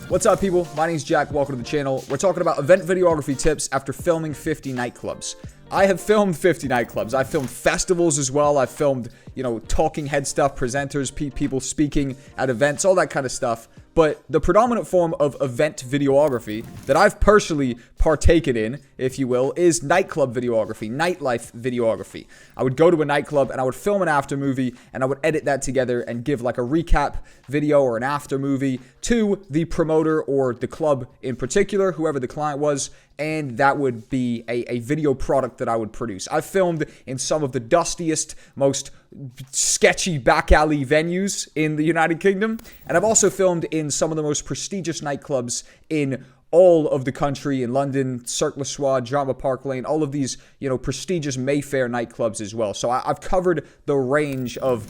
What's up, people? My name's Jack. Welcome to the channel. We're talking about event videography tips after filming 50 nightclubs. I have filmed 50 nightclubs. I've filmed festivals as well. I've filmed, talking head stuff, presenters, people speaking at events, all that kind of stuff. But the predominant form of event videography that I've personally partaken in, if you will, is nightclub videography, nightlife videography. I would go to a nightclub and I would film an after movie and I would edit that together and give like a recap video or an after movie to the promoter or the club in particular, whoever the client was, and that would be a video product that I would produce. I've filmed in some of the dustiest, most sketchy back alley venues in the United Kingdom, and I've also filmed in some of the most prestigious nightclubs in all of the country, in London, Cirque du Soleil, Drama Park Lane, all of these, prestigious Mayfair nightclubs as well. So I've covered the range of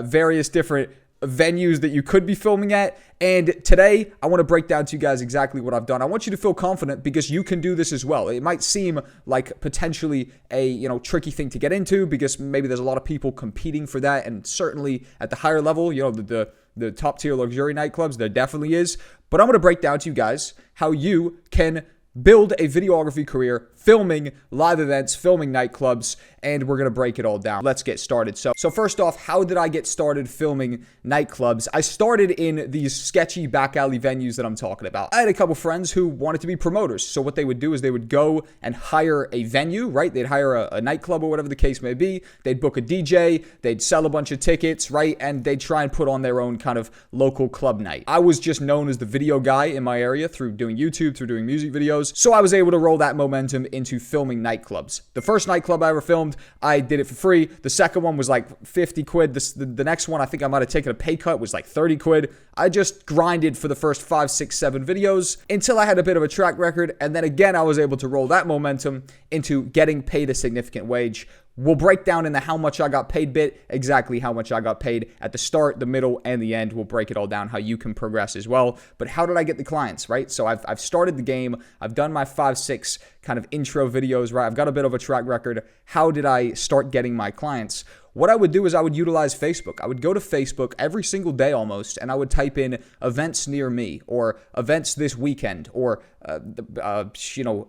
various different venues that you could be filming at, and today I want to break down to you guys exactly what I've done. I want you to feel confident because you can do this as well. It might seem like potentially a tricky thing to get into because maybe there's a lot of people competing for that, and certainly at the higher level, the top tier luxury nightclubs, there definitely is. But I'm going to break down to you guys how you can build a videography career filming live events, filming nightclubs, and we're going to break it all down. Let's get started. So first off, how did I get started filming nightclubs? I started in these sketchy back alley venues that I'm talking about. I had a couple friends who wanted to be promoters. So what they would do is they would go and hire a venue, right? They'd hire a nightclub or whatever the case may be. They'd book a DJ, they'd sell a bunch of tickets, right? And they'd try and put on their own kind of local club night. I was just known as the video guy in my area through doing YouTube, through doing music videos. So I was able to roll that momentum into filming nightclubs. The first nightclub I ever filmed, I did it for free. The second one was like 50 quid. The next one, I think I might have taken a pay cut, was like 30 quid. I just grinded for the first 5, 6, 7 videos until I had a bit of a track record. And then again, I was able to roll that momentum into getting paid a significant wage. We'll break down in the how much I got paid bit, exactly how much I got paid at the start, the middle, and the end. We'll break it all down, how you can progress as well. But how did I get the clients, right? So I've started the game. I've done my 5, 6 kind of intro videos, right? I've got a bit of a track record. How did I start getting my clients? What I would do is I would utilize Facebook. I would go to Facebook every single day almost, and I would type in events near me or events this weekend or,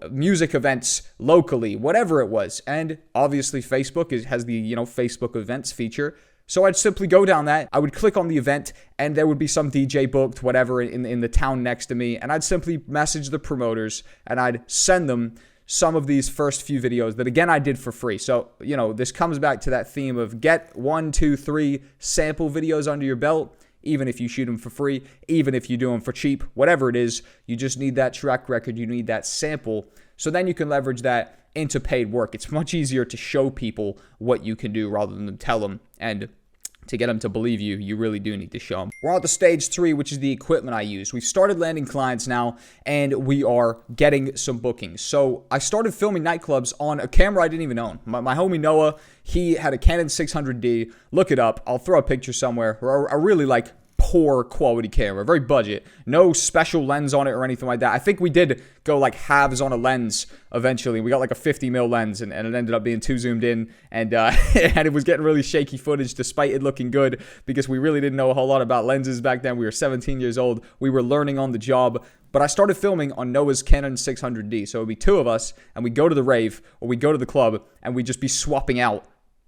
music events locally, whatever it was. And obviously Facebook has the, Facebook events feature. So I'd simply go down that, I would click on the event, and there would be some DJ booked, whatever, in the town next to me, and I'd simply message the promoters, and I'd send them some of these first few videos that, again, I did for free. So, this comes back to that theme of get 1, 2, 3 sample videos under your belt, even if you shoot them for free, even if you do them for cheap, whatever it is, you just need that track record, you need that sample, so then you can leverage that into paid work. It's much easier to show people what you can do rather than tell them, and to get them to believe you, you really do need to show them. We're on to stage 3, which is the equipment I use. We've started landing clients now, and we are getting some bookings. So I started filming nightclubs on a camera I didn't even own. My homie Noah, he had a Canon 600D. Look it up. I'll throw a picture somewhere. I really like poor quality camera, very budget, no special lens on it or anything like that. I think we did go like halves on a lens eventually. We got like a 50mm lens, and it ended up being too zoomed in, and and it was getting really shaky footage despite it looking good because we really didn't know a whole lot about lenses back then. We were 17 years old. We were learning on the job. But I started filming on Noah's Canon 600D. So it would be 2 of us, and we'd go to the rave or we'd go to the club, and we'd just be swapping out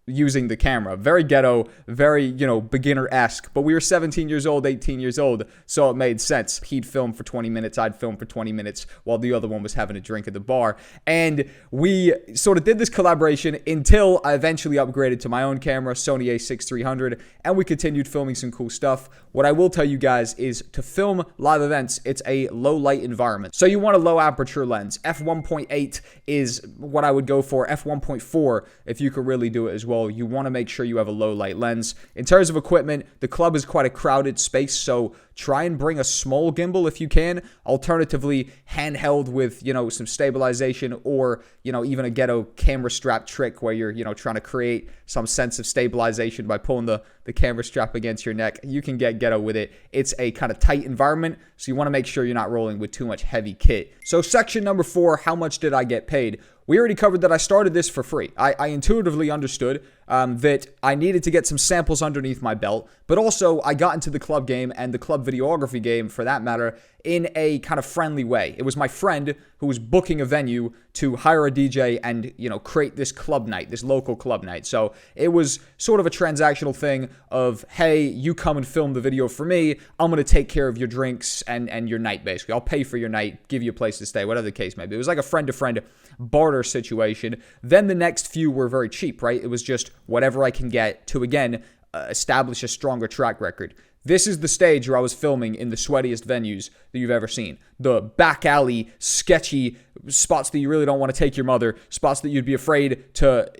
using the camera. Very ghetto, very, beginner-esque. But we were 17 years old, 18 years old, so it made sense. He'd film for 20 minutes, I'd film for 20 minutes, while the other one was having a drink at the bar. And we sort of did this collaboration until I eventually upgraded to my own camera, Sony a6300, and we continued filming some cool stuff. What I will tell you guys is to film live events, it's a low-light environment. So you want a low-aperture lens. f1.8 is what I would go for. f1.4, if you could really do it as well. You want to make sure you have a low light lens. In terms of equipment, the club is quite a crowded space, so try and bring a small gimbal if you can. Alternatively, handheld with, some stabilization, or, even a ghetto camera strap trick where you're, trying to create some sense of stabilization by pulling the camera strap against your neck. You can get ghetto with it. It's a kind of tight environment, so you want to make sure you're not rolling with too much heavy kit. So section number 4, how much did I get paid? We already covered that I started this for free. I intuitively understood that I needed to get some samples underneath my belt, but also I got into the club game and the club videography game, for that matter, in a kind of friendly way. It was my friend who was booking a venue to hire a DJ and, create this club night, this local club night. So it was sort of a transactional thing of, hey, you come and film the video for me. I'm going to take care of your drinks and your night, basically. I'll pay for your night, give you a place to stay, whatever the case may be. It was like a friend-to-friend barter situation. Then the next few were very cheap, right? It was just whatever I can get to, again, establish a stronger track record. This is the stage where I was filming in the sweatiest venues that you've ever seen. The back alley, sketchy spots that you really don't want to take your mother, spots that you'd be afraid to,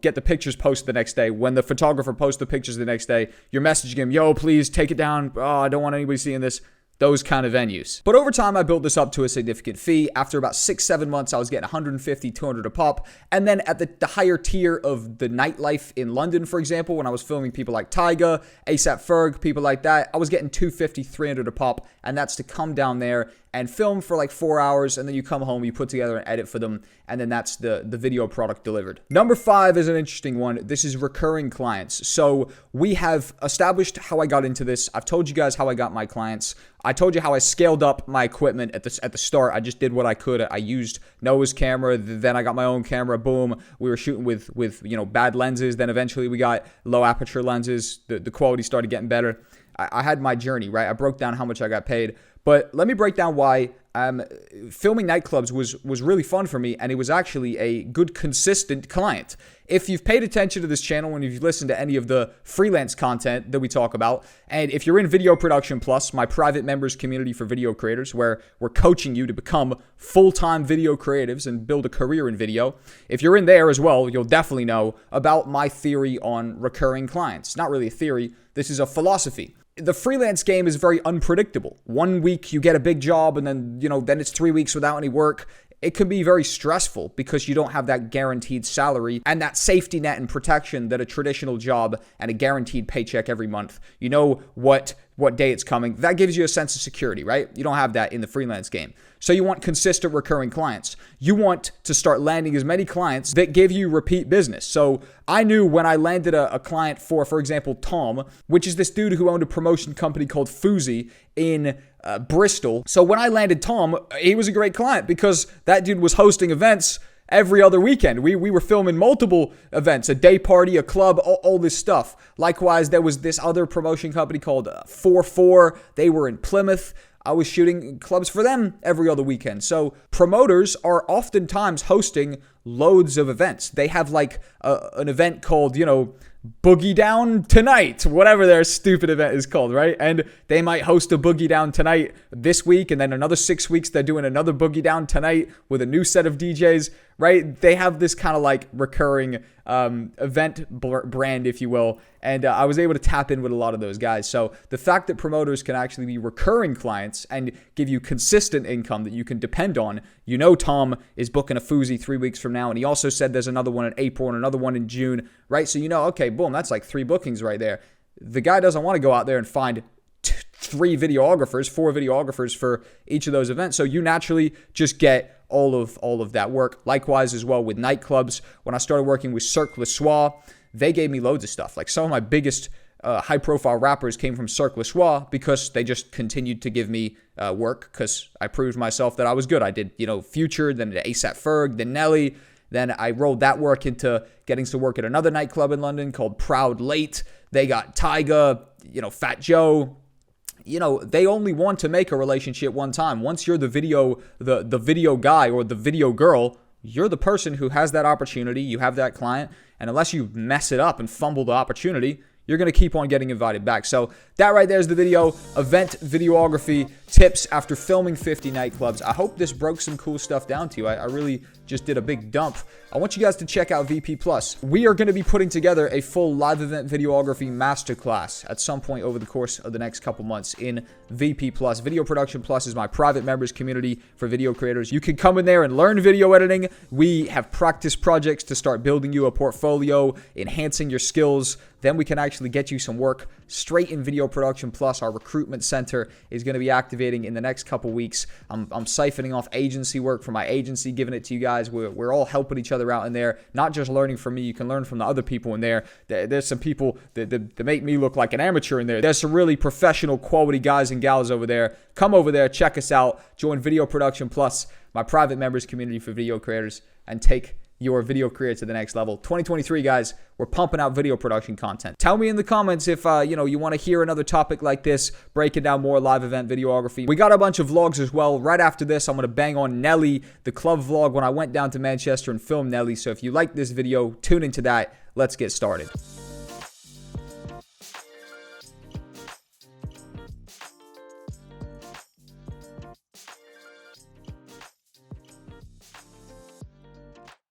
get the pictures posted the next day. When the photographer posts the pictures the next day, you're messaging him, yo, please take it down. Oh, I don't want anybody seeing this. Those kind of venues. But over time, I built this up to a significant fee. After about 6-7 months, I was getting 150, 200 a pop. And then at the higher tier of the nightlife in London, for example, when I was filming people like Tyga, ASAP Ferg, people like that, I was getting 250, 300 a pop. And that's to come down there and film for like 4 hours, and then you come home, you put together an edit for them, and then that's the video product delivered. Number 5 is an interesting one. This is recurring clients. So we have established how I got into this. I've told you guys how I got my clients. I told you how I scaled up my equipment at the start. I just did what I could. I used Noah's camera, then I got my own camera. Boom. We were shooting with bad lenses. Then eventually we got low aperture lenses. The quality started getting better. I had my journey, right? I broke down how much I got paid. But let me break down why filming nightclubs was really fun for me, and it was actually a good, consistent client. If you've paid attention to this channel and if you've listened to any of the freelance content that we talk about, and if you're in Video Production Plus, my private members community for video creators, where we're coaching you to become full-time video creatives and build a career in video, if you're in there as well, you'll definitely know about my theory on recurring clients. Not really a theory, this is a philosophy. The freelance game is very unpredictable. 1 week you get a big job and then it's 3 weeks without any work. It can be very stressful because you don't have that guaranteed salary and that safety net and protection that a traditional job and a guaranteed paycheck every month. You know what day it's coming. That gives you a sense of security, right? You don't have that in the freelance game. So you want consistent recurring clients. You want to start landing as many clients that give you repeat business. So I knew when I landed a client for example, Tom, which is this dude who owned a promotion company called Fuzi in Bristol. So when I landed Tom, he was a great client because that dude was hosting events every other weekend. We were filming multiple events, a day party, a club, all this stuff. Likewise, there was this other promotion company called 4-4. They were in Plymouth. I was shooting clubs for them every other weekend. So promoters are oftentimes hosting loads of events. They have like an event called, Boogie Down Tonight, whatever their stupid event is called, right? And they might host a Boogie Down Tonight this week, and then another 6 weeks they're doing another Boogie Down Tonight with a new set of DJs, right? They have this kind of like recurring event brand, if you will, and I was able to tap in with a lot of those guys. So the fact that promoters can actually be recurring clients and give you consistent income that you can depend on. Tom is booking a Fuzi 3 weeks from now, and he also said there's another one in April and another one in June, right? So okay, boom, that's like 3 bookings right there. The guy doesn't want to go out there and find 4 videographers for each of those events. So you naturally just get all of that work. Likewise as well with nightclubs. When I started working with Cirque du Soleil, they gave me loads of stuff. Like some of my biggest high-profile rappers came from Cirque du Soleil because they just continued to give me work because I proved myself that I was good. I did, Future, then ASAP Ferg, then Nelly. Then I rolled that work into getting to work at another nightclub in London called Proud Late. They got Tyga, Fat Joe. They only want to make a relationship one time. Once you're the video guy or the video girl, you're the person who has that opportunity. You have that client. And unless you mess it up and fumble the opportunity, you're going to keep on getting invited back. So that right there is the video, event videography tips after filming 50 nightclubs. I hope this broke some cool stuff down to you. I really just did a big dump. I want you guys to check out VP Plus. We are going to be putting together a full live event videography masterclass at some point over the course of the next couple months in VP Plus. Video Production Plus is my private members community for video creators. You can come in there and learn video editing. We have practice projects to start building you a portfolio, enhancing your skills. Then we can actually get you some work straight in Video Production Plus. Our recruitment center is going to be activating in the next couple weeks. I'm siphoning off agency work from my agency, giving it to you guys. guys. We're all helping each other out in there, not just learning from me. You can learn from the other people in there. There's some people that make me look like an amateur in there. There's some really professional quality guys and gals over there. Come over there, check us out, join Video Production Plus, my private members community for video creators, and take your video career to the next level. 2023, guys, we're pumping out video production content. Tell me in the comments if you want to hear another topic like this, breaking down more live event videography. We got a bunch of vlogs as well. Right after this, I'm going to bang on Nelly, the club vlog when I went down to Manchester and filmed Nelly. So if you like this video, tune into that. Let's get started.